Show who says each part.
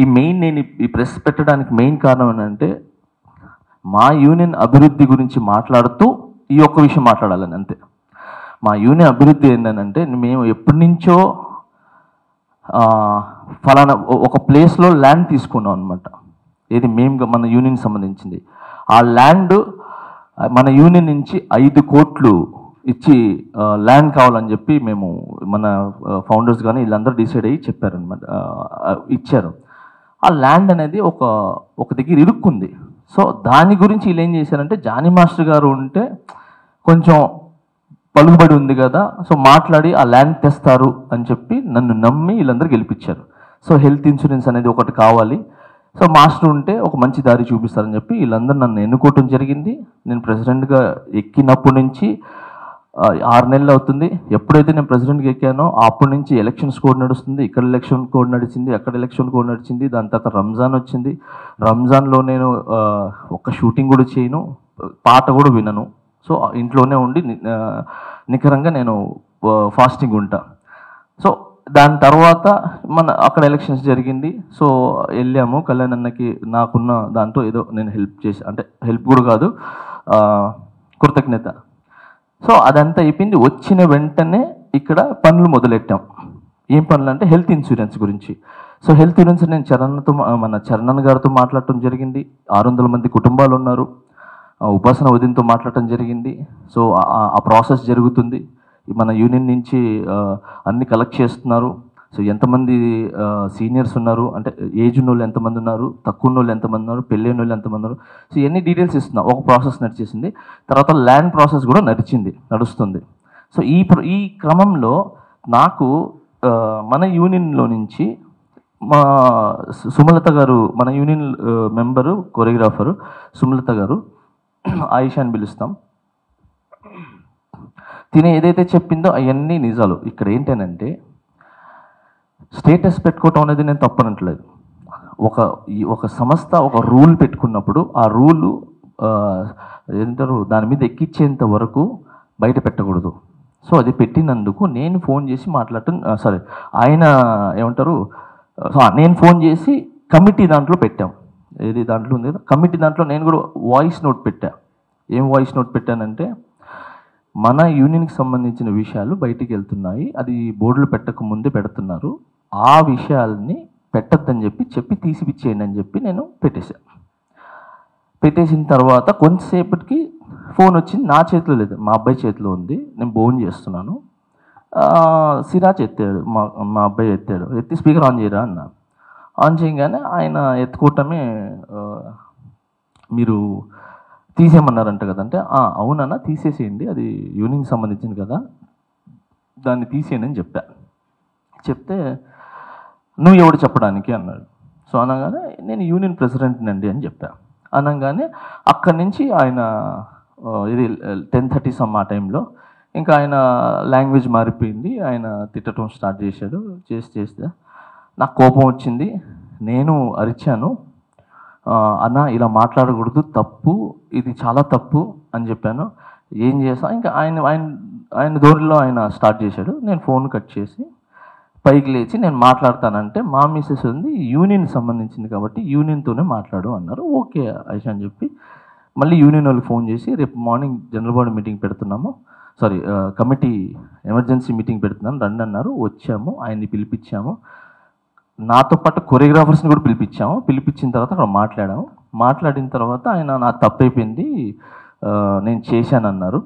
Speaker 1: నేను ఈ ప్రెస్ పెట్టడానికి మెయిన్ కారణం ఏంటంటే మా యూనియన్ అభివృద్ధి గురించి మాట్లాడుతూ ఈ ఒక్క విషయం మాట్లాడాలని అంతే. మా యూనియన్ అభివృద్ధి ఏంటంటే మేము ఎప్పటి నుంచో ఫలానా ఒక ప్లేస్లో ల్యాండ్ తీసుకున్నాం అనమాట. ఏది మేము మన యూనియన్ సంబంధించింది. ఆ ల్యాండ్ మన యూనియన్ నుంచి 5 కోట్లు ఇచ్చి ల్యాండ్ కావాలని చెప్పి మేము మన ఫౌండర్స్ కానీ వీళ్ళందరూ డిసైడ్ అయ్యి చెప్పారనమాట, ఇచ్చారు. ఆ ల్యాండ్ అనేది ఒక దగ్గర ఇరుక్కుంది. సో దాని గురించి వీళ్ళు ఏం చేశారంటే, జానీ మాస్టర్ గారు ఉంటే కొంచెం పలుకుబడి ఉంది కదా, సో మాట్లాడి ఆ ల్యాండ్ తెస్తారు అని చెప్పి నన్ను నమ్మి వీళ్ళందరూ గెలిపించారు. సో హెల్త్ ఇన్సూరెన్స్ అనేది ఒకటి కావాలి, సో మాస్టర్ ఉంటే ఒక మంచి దారి చూపిస్తారని చెప్పి వీళ్ళందరూ నన్ను ఎన్నుకోవటం జరిగింది. నేను ప్రెసిడెంట్గా ఎక్కినప్పటి నుంచి 6 నెలలు అవుతుంది. ఎప్పుడైతే నేను ప్రెసిడెంట్గా ఎక్కానో అప్పటి నుంచి ఎలక్షన్స్ కోడ్ నడుస్తుంది. ఇక్కడ ఎలక్షన్ కోడ్ నడిచింది, అక్కడ ఎలక్షన్ కోడ్ నడిచింది. దాని తర్వాత రంజాన్ వచ్చింది. రంజాన్లో నేను ఒక షూటింగ్ కూడా చేయను, పాట కూడా వినను. సో ఇంట్లోనే ఉండి నికరంగా నేను ఫాస్టింగ్ ఉంటా. సో దాని తర్వాత అక్కడ ఎలక్షన్స్ జరిగింది. సో వెళ్ళాము కళ్యాణ్ అన్నకి, నాకున్న దాంట్లో ఏదో నేను హెల్ప్ చేసి, అంటే హెల్ప్ కూడా కాదు, కృతజ్ఞత. సో అదంతా అయిపోయింది. వచ్చిన వెంటనే ఇక్కడ పనులు మొదలెట్టాం. ఏం పనులు అంటే హెల్త్ ఇన్సూరెన్స్ గురించి. సో హెల్త్ ఇన్సూరెన్స్ నేను మన చరణ్ గారితో మాట్లాడటం జరిగింది. 600 మంది కుటుంబాలు ఉన్నారు. ఉపాసన వదినతో మాట్లాడటం జరిగింది. సో ఆ ప్రాసెస్ జరుగుతుంది. మన యూనియన్ నుంచి అన్ని కలెక్ట్ చేస్తున్నారు. సో ఎంతమంది సీనియర్స్ ఉన్నారు, అంటే ఏజ్ ఉన్న వాళ్ళు ఎంతమంది ఉన్నారు, తక్కువ ఉన్న వాళ్ళు ఎంతమంది ఉన్నారు, పెళ్ళైన వాళ్ళు ఎంతమంది ఉన్నారు, సో ఇవన్నీ డీటెయిల్స్ ఇస్తున్నాం. ఒక ప్రాసెస్ నడిచేసింది. తర్వాత ల్యాండ్ ప్రాసెస్ కూడా నడుస్తుంది. సో ఈ క్రమంలో నాకు మన యూనియన్లో నుంచి మా సుమలత గారు, మన యూనియన్ మెంబరు, కొరియోగ్రాఫరు సుమలత గారు, ఆయిషా అని పిలుస్తాం, తినే ఏదైతే చెప్పిందో అవన్నీ నిజాలు. ఇక్కడ ఏంటనంటే స్టేటస్ పెట్టుకోవటం అనేది నేను తప్పనట్లేదు. ఒక సంస్థ ఒక రూల్ పెట్టుకున్నప్పుడు ఆ రూలు ఏంటారు దాని మీద ఎక్కించేంత వరకు బయట పెట్టకూడదు. సో అది పెట్టినందుకు నేను ఫోన్ చేసి మాట్లాడటం, ఆయన ఏమంటారు, నేను ఫోన్ చేసి కమిటీ దాంట్లో పెట్టాం. ఏది దాంట్లో ఉంది కదా కమిటీ, దాంట్లో నేను కూడా వాయిస్ నోట్ పెట్టా. ఏం వాయిస్ నోట్ పెట్టానంటే, మన యూనియన్కి సంబంధించిన విషయాలు బయటికి వెళ్తున్నాయి, అది బోర్డులు పెట్టక ముందే పెడుతున్నారు, ఆ విషయాల్ని పెట్టద్దని చెప్పి తీసిపిచ్చేయండి అని చెప్పి నేను పెట్టేసిన తర్వాత కొంతసేపటికి ఫోన్ వచ్చింది. నా చేతిలో లేదు, మా అబ్బాయి చేతిలో ఉంది. నేను ఫోన్ చేస్తున్నాను. సిరాజ్ ఎత్తాడు, మా అబ్బాయి ఎత్తి స్పీకర్ ఆన్ చేయరా అన్న. ఆన్ చేయగానే ఆయన ఎత్తుకోవటమే, మీరు తీసేయమన్నారంట కదంటే, అవునన్నా తీసేసేయండి, అది యూనియన్కి సంబంధించింది కదా, దాన్ని తీసేయండి అని చెప్తే నువ్వు ఎవడు చెప్పడానికి అన్నాడు. సో అనగానే నేను యూనియన్ ప్రెసిడెంట్ని అండి అని అనగానే అక్కడి నుంచి ఆయన ఇది 10:30 ఆ టైంలో ఇంకా ఆయన లాంగ్వేజ్ మారిపోయింది. ఆయన తిట్టడం స్టార్ట్ చేశాడు. చేస్తే నాకు కోపం వచ్చింది. నేను అరిచాను, అన్న ఇలా మాట్లాడకూడదు, తప్పు, ఇది చాలా తప్పు అని చెప్పాను. ఏం చేసా ఇంకా ఆయన ధోరణిలో ఆయన స్టార్ట్ చేశాడు. నేను ఫోన్ కట్ చేసి పైకి లేచి నేను మాట్లాడతానంటే, మా మిస్సెస్ ఉంది యూనియన్ సంబంధించింది కాబట్టి యూనియన్తోనే మాట్లాడు అన్నారు. ఓకే ఐషా అని చెప్పి మళ్ళీ యూనియన్ వాళ్ళకి ఫోన్ చేసి, రేపు మార్నింగ్ జనరల్ బాడీ మీటింగ్ పెడుతున్నాము, కమిటీ ఎమర్జెన్సీ మీటింగ్ పెడుతున్నాను రండి అన్నారు. వచ్చాము, ఆయన్ని పిలిపించాము, నాతో పాటు కొరియోగ్రాఫర్స్ని కూడా పిలిపించిన తర్వాత అక్కడ మాట్లాడిన తర్వాత ఆయన నా తప్పైపోయింది, నేను చేశానన్నారు.